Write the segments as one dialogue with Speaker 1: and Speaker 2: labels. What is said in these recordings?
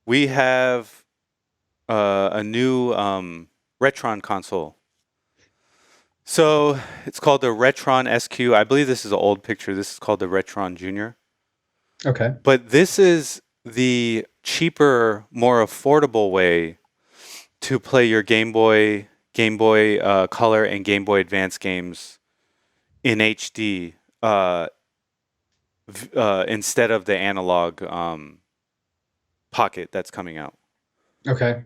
Speaker 1: We have a new Retron console. So it's called the Retron SQ. I believe this is an old picture. This is called the Retron Junior.
Speaker 2: Okay.
Speaker 1: But this is the cheaper, more affordable way to play your Game Boy Color, and Game Boy Advance games in HD instead of the analog pocket that's coming out.
Speaker 2: Okay.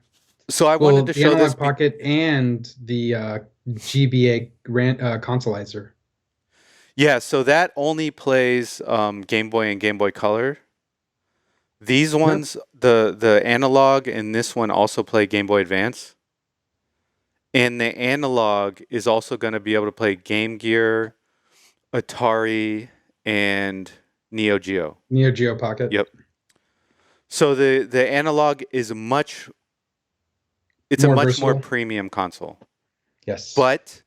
Speaker 1: So I wanted
Speaker 2: Well,
Speaker 1: to
Speaker 2: the
Speaker 1: show this.
Speaker 2: analog pocket and the GBA consolizer.
Speaker 1: Yeah, so that only plays Game Boy and Game Boy Color. These
Speaker 2: Yep.
Speaker 1: ones, the analog and this one also play Game Boy Advance. And the analog is also going to be able to play Game Gear, Atari, and Neo Geo.
Speaker 2: Neo Geo Pocket.
Speaker 1: Yep. So the analog is it's a
Speaker 2: More
Speaker 1: much more
Speaker 2: versatile.
Speaker 1: premium console.
Speaker 2: Yes.
Speaker 1: But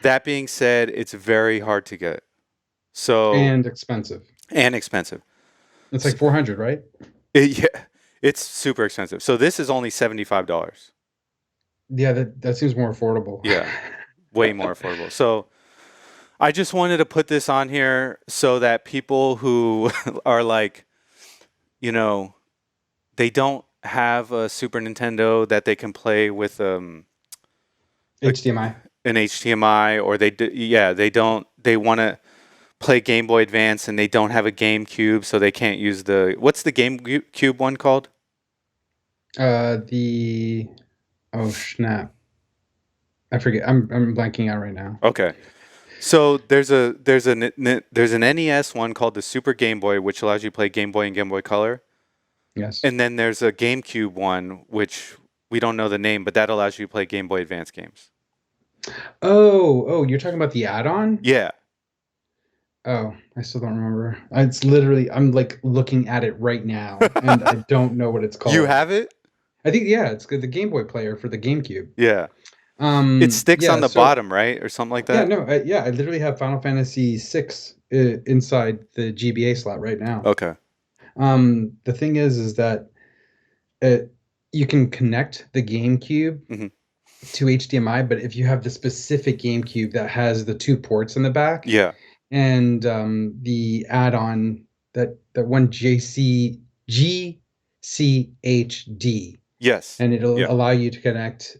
Speaker 1: that being said, it's very hard to get. So
Speaker 2: And expensive.
Speaker 1: and expensive.
Speaker 2: It's
Speaker 1: So,
Speaker 2: like 400, right?
Speaker 1: yeah, it's super expensive. So this is only $75.
Speaker 2: Yeah, that seems more affordable.
Speaker 1: Yeah, way more affordable. So I just wanted to put this on here so that people who are like, you know, they don't have a Super Nintendo that they can play with a,
Speaker 2: HDMI.
Speaker 1: an HDMI, or they don't, they want to play Game Boy Advance and they don't have a GameCube, so they can't use what's the GameCube one called?
Speaker 2: The oh snap. I forget. I'm blanking out right now.
Speaker 1: Okay. So there's an NES one called the Super Game Boy, which allows you to play Game Boy and Game Boy Color.
Speaker 2: Yes.
Speaker 1: And then there's a GameCube one, which we don't know the name, but that allows you to play Game Boy Advance games.
Speaker 2: Oh, you're talking about the add-on?
Speaker 1: Yeah.
Speaker 2: Oh, I still don't remember. It's literally I'm like looking at it right now and I don't know what it's
Speaker 1: You
Speaker 2: called.
Speaker 1: have it?
Speaker 2: I think yeah, it's good. The Game Boy player for the GameCube.
Speaker 1: Yeah. It sticks on
Speaker 2: Yeah.
Speaker 1: the
Speaker 2: So
Speaker 1: bottom, right? Or something like
Speaker 2: yeah,
Speaker 1: that?
Speaker 2: no, yeah, I literally have Final Fantasy VI inside the GBA slot right now.
Speaker 1: Okay.
Speaker 2: The thing is that it, you can connect the GameCube
Speaker 1: Hmm.
Speaker 2: to HDMI, but if you have the specific GameCube that has the two ports in the back
Speaker 1: Yeah.
Speaker 2: and the add-on that one GCHD,
Speaker 1: Yes.
Speaker 2: and it'll
Speaker 1: Yeah.
Speaker 2: allow you to connect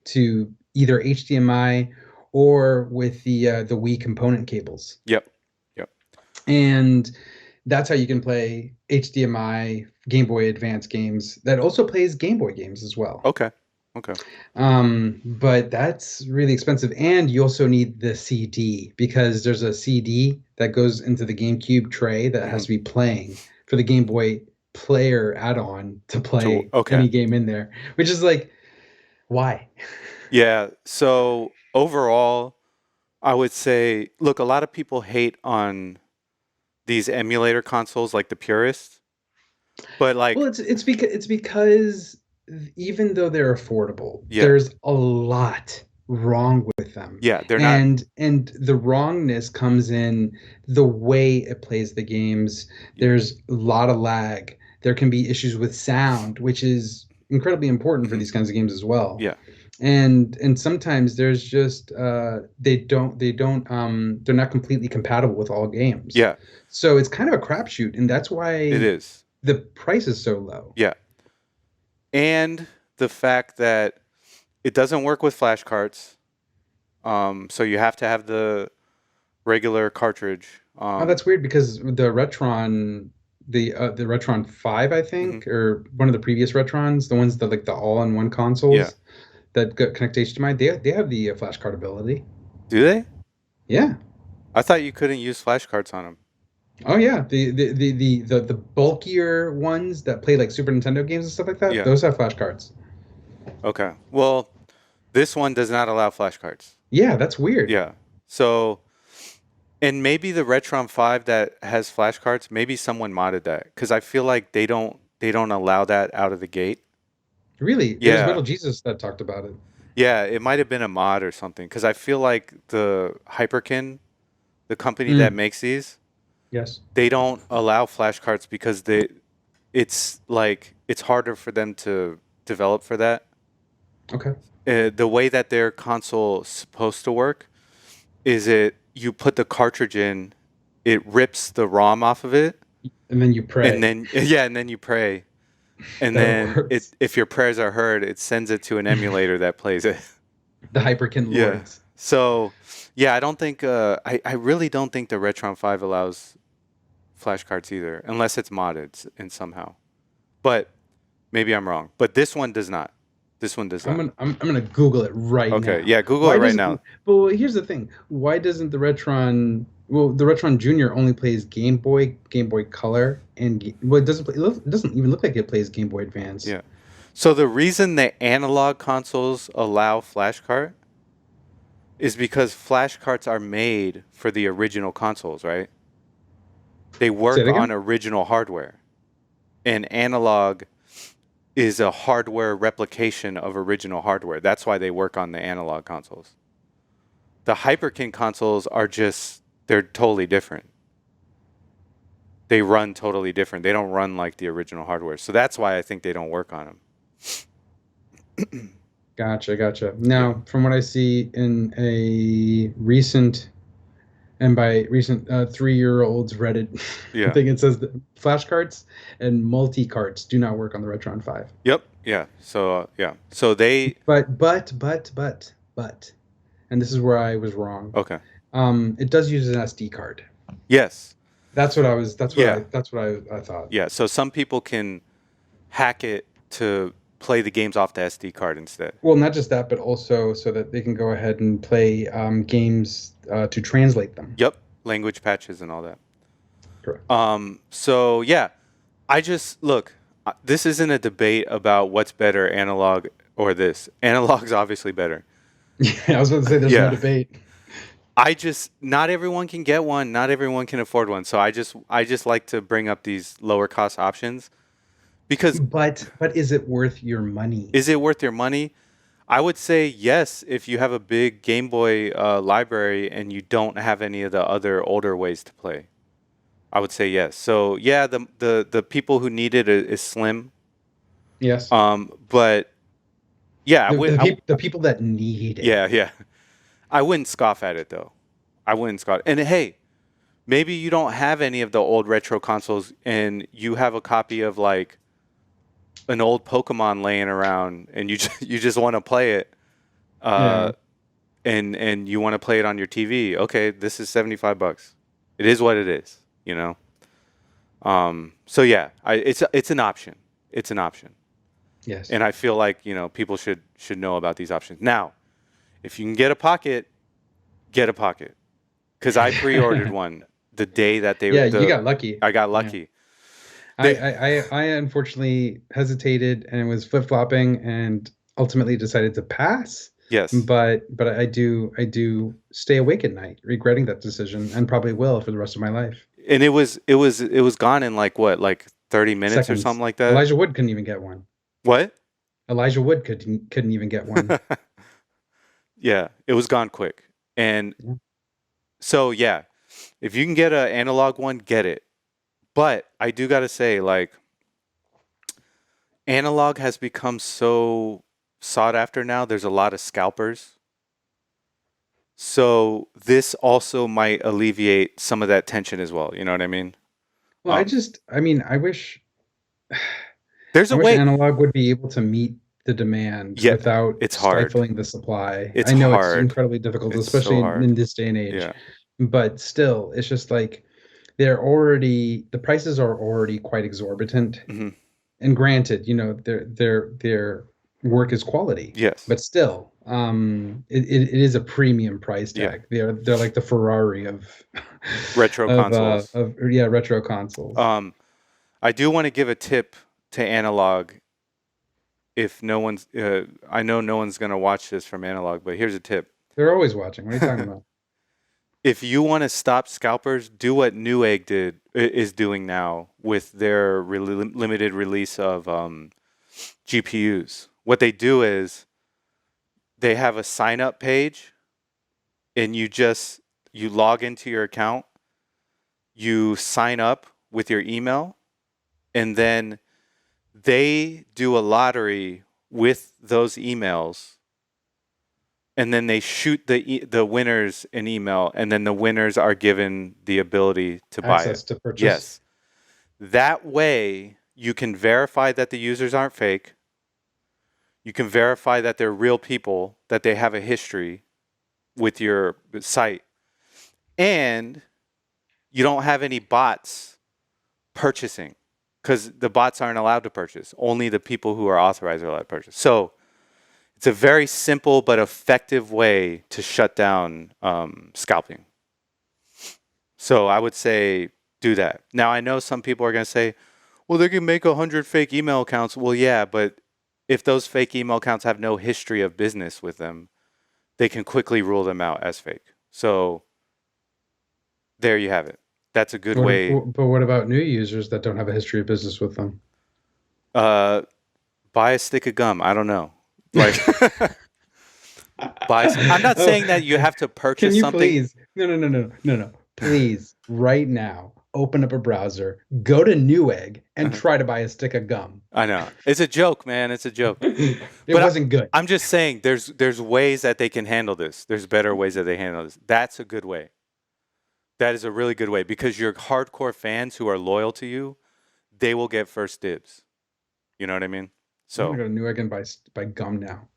Speaker 2: to either HDMI or with the Wii component cables,
Speaker 1: Yep. Yep.
Speaker 2: and that's how you can play HDMI Game Boy Advance games. That also plays Game Boy games as well.
Speaker 1: Okay. Okay.
Speaker 2: But that's really expensive, and you also need the CD because there's a CD that goes into the GameCube tray that
Speaker 1: Hmm.
Speaker 2: has to be playing for the Game Boy player add-on to
Speaker 1: So
Speaker 2: play
Speaker 1: okay.
Speaker 2: any game in there, which is like, why?
Speaker 1: Yeah. So overall, I would say, look, a lot of people hate on these emulator consoles, like the purists, but
Speaker 2: Well,
Speaker 1: like,
Speaker 2: it's because even though they're affordable,
Speaker 1: yeah,
Speaker 2: there's a lot wrong with them.
Speaker 1: yeah, they're not.
Speaker 2: And the wrongness comes in the way it plays the games. There's a lot of lag. There can be issues with sound, which is incredibly important for
Speaker 1: Mhm.
Speaker 2: these kinds of games as well.
Speaker 1: Yeah,
Speaker 2: And sometimes there's just they're not completely compatible with all games.
Speaker 1: yeah,
Speaker 2: So it's kind of a crapshoot, and that's
Speaker 1: it
Speaker 2: why
Speaker 1: is.
Speaker 2: the price is so low.
Speaker 1: Yeah, and the fact that it doesn't work with flash cards, so you have to have the regular cartridge.
Speaker 2: Oh, that's weird because the Retron 5, I
Speaker 1: Mhm.
Speaker 2: think, or one of the previous Retrons, the ones that like the all-in-one
Speaker 1: Yeah,
Speaker 2: consoles that connect to HDMI, they have the flash card ability.
Speaker 1: do they?
Speaker 2: Yeah.
Speaker 1: I thought you couldn't use flash cards on them.
Speaker 2: Oh yeah. The bulkier ones that play like Super Nintendo games and stuff like that,
Speaker 1: Yeah.
Speaker 2: those have flash cards.
Speaker 1: Okay. Well, this one does not allow flash cards.
Speaker 2: Yeah, that's weird.
Speaker 1: Yeah. So, and maybe the Retron 5 that has flash cards, maybe someone modded that because I feel like they don't allow that out of the gate.
Speaker 2: Really, it was
Speaker 1: Yeah.
Speaker 2: Metal Jesus that talked about it.
Speaker 1: Yeah, it might have been a mod or something because I feel like the Hyperkin, the company that
Speaker 2: Mm,
Speaker 1: makes these,
Speaker 2: yes.
Speaker 1: they don't allow flash cards because it's like it's harder for them to develop for that.
Speaker 2: Okay.
Speaker 1: The way that their console is supposed to work is you put the cartridge in, it rips the ROM off of it,
Speaker 2: And then you
Speaker 1: and
Speaker 2: pray
Speaker 1: then yeah, and then you pray, and
Speaker 2: that it
Speaker 1: then
Speaker 2: works.
Speaker 1: if your prayers are heard, it sends it to an emulator that plays it.
Speaker 2: The Hyperkin
Speaker 1: Yeah.
Speaker 2: Lords.
Speaker 1: So yeah, I don't think I really don't think the Retron 5 allows flashcards either, unless it's modded in somehow. But maybe I'm wrong. But this one does not. This one does not.
Speaker 2: I'm gonna Google it right
Speaker 1: Okay,
Speaker 2: now.
Speaker 1: yeah, Google
Speaker 2: Why
Speaker 1: it right
Speaker 2: doesn't?
Speaker 1: now.
Speaker 2: Well, here's the thing. Why doesn't the Retron? Well, the Retron Junior only plays Game Boy, Game Boy Color, and well, it doesn't play. It doesn't even look like it plays Game Boy Advance.
Speaker 1: Yeah. So the reason that analog consoles allow flashcard is because flashcards are made for the original consoles, right? They
Speaker 2: Say
Speaker 1: work
Speaker 2: it again.
Speaker 1: on original hardware. And analog is a hardware replication of original hardware. That's why they work on the analog consoles. The Hyperkin consoles are they're totally different. They run totally different. They don't run like the original hardware. So that's why I think they don't work on them.
Speaker 2: Gotcha.
Speaker 1: Yeah.
Speaker 2: Now, from what I see in a recent, and by recent 3-year-olds Reddit
Speaker 1: Yeah.
Speaker 2: thing, it says that flashcards and multi-carts do not work on the Retron 5.
Speaker 1: Yep. Yeah. So yeah. So they
Speaker 2: But, and this is where I was wrong.
Speaker 1: okay.
Speaker 2: It does use an SD card.
Speaker 1: Yes.
Speaker 2: That's what I was.
Speaker 1: Yeah.
Speaker 2: That's what I thought.
Speaker 1: Yeah. So some people can hack it to play the games off the SD card instead.
Speaker 2: Well, not just that, but also so that they can go ahead and play games to translate them.
Speaker 1: Yep. Language patches and all that.
Speaker 2: Correct.
Speaker 1: So yeah, I just look. This isn't a debate about what's better, analog or this. Analog's obviously better.
Speaker 2: Yeah, I was about to say there's
Speaker 1: Yeah.
Speaker 2: no debate.
Speaker 1: Not everyone can get one. Not everyone can afford one. So I just like to bring up these lower cost options because
Speaker 2: But is it worth your money?
Speaker 1: is it worth your money? I would say yes if you have a big Game Boy library and you don't have any of the other older ways to play. I would say yes. So yeah, the people who need it is slim.
Speaker 2: Yes.
Speaker 1: But yeah,
Speaker 2: The people that need it.
Speaker 1: yeah. I wouldn't scoff at it though. I wouldn't scoff. And hey, maybe you don't have any of the old retro consoles and you have a copy of like an old Pokemon laying around and you just want to play it.
Speaker 2: Yeah.
Speaker 1: And you want to play it on your TV. Okay, this is $75. It is what it is, you know. So yeah, it's an option. It's an option.
Speaker 2: Yes.
Speaker 1: And I feel like, people should know about these options. Now, if you can get a pocket, get a pocket. Cuz I pre-ordered one the day that they
Speaker 2: Yeah, you got lucky.
Speaker 1: I got lucky.
Speaker 2: I unfortunately hesitated and was flip-flopping and ultimately decided to pass.
Speaker 1: Yes.
Speaker 2: But I do stay awake at night regretting that decision and probably will for the rest of my life.
Speaker 1: And it was gone in like what? Like 30 minutes
Speaker 2: Seconds.
Speaker 1: or something like that?
Speaker 2: Elijah Wood couldn't even get one.
Speaker 1: What?
Speaker 2: Elijah Wood couldn't even get one.
Speaker 1: Yeah, it was gone quick. And
Speaker 2: Yeah.
Speaker 1: so yeah, if you can get an analog one, get it. But I do got to say, like, analog has become so sought after now. There's a lot of scalpers. So this also might alleviate some of that tension as well. You know what I mean?
Speaker 2: Well, I wish
Speaker 1: There's
Speaker 2: I
Speaker 1: a
Speaker 2: wish
Speaker 1: way.
Speaker 2: analog would be able to meet the demand
Speaker 1: Yeah,
Speaker 2: without
Speaker 1: it's hard.
Speaker 2: stifling the supply.
Speaker 1: It's
Speaker 2: I know it's
Speaker 1: hard.
Speaker 2: incredibly difficult,
Speaker 1: It's so
Speaker 2: especially
Speaker 1: hard.
Speaker 2: in this day and age.
Speaker 1: Yeah.
Speaker 2: But still, it's just like the prices are already quite exorbitant.
Speaker 1: Hmm.
Speaker 2: And granted, their work is quality.
Speaker 1: Yes.
Speaker 2: But still, it is a premium price tag.
Speaker 1: Yeah.
Speaker 2: They're like the Ferrari of
Speaker 1: Retro consoles.
Speaker 2: Retro consoles.
Speaker 1: I do want to give a tip to analog. If no one's, I know no one's gonna watch this from analog, but here's a tip.
Speaker 2: They're always watching. What are you talking about?
Speaker 1: If you want to stop scalpers, do what Newegg is doing now with their limited release of GPUs. What they do is they have a sign up page, and you log into your account, you sign up with your email, and then They do a lottery with those emails, and then they shoot the winners an email, and then the winners are given the ability to buy it.
Speaker 2: Access to purchase.
Speaker 1: Yes. That way, you can verify that the users aren't fake. You can verify that they're real people, that they have a history with your site. And you don't have any bots purchasing, because the bots aren't allowed to purchase. Only the people who are authorized are allowed to purchase. So it's a very simple but effective way to shut down scalping. So I would say do that. Now, I know some people are going to say, well, they can make 100 fake email accounts. Well, yeah, but if those fake email accounts have no history of business with them, they can quickly rule them out as fake. So there you have it. That's a good way.
Speaker 2: But what about new users that don't have a history of business with them?
Speaker 1: Buy a stick of gum. I don't know. Like, I'm not saying that you have to purchase
Speaker 2: Can you
Speaker 1: something.
Speaker 2: please? No. Please, right now, open up a browser, go to Newegg, and try to buy a stick of gum.
Speaker 1: I know. It's a joke, man. It's a joke.
Speaker 2: It
Speaker 1: But
Speaker 2: wasn't good.
Speaker 1: I'm just saying there's ways that they can handle this. There's better ways that they handle this. That's a good way. That is a really good way, because your hardcore fans who are loyal to you, they will get first dibs. You know what I mean?
Speaker 2: I'm gonna
Speaker 1: So
Speaker 2: go to Newegg and buy gum now.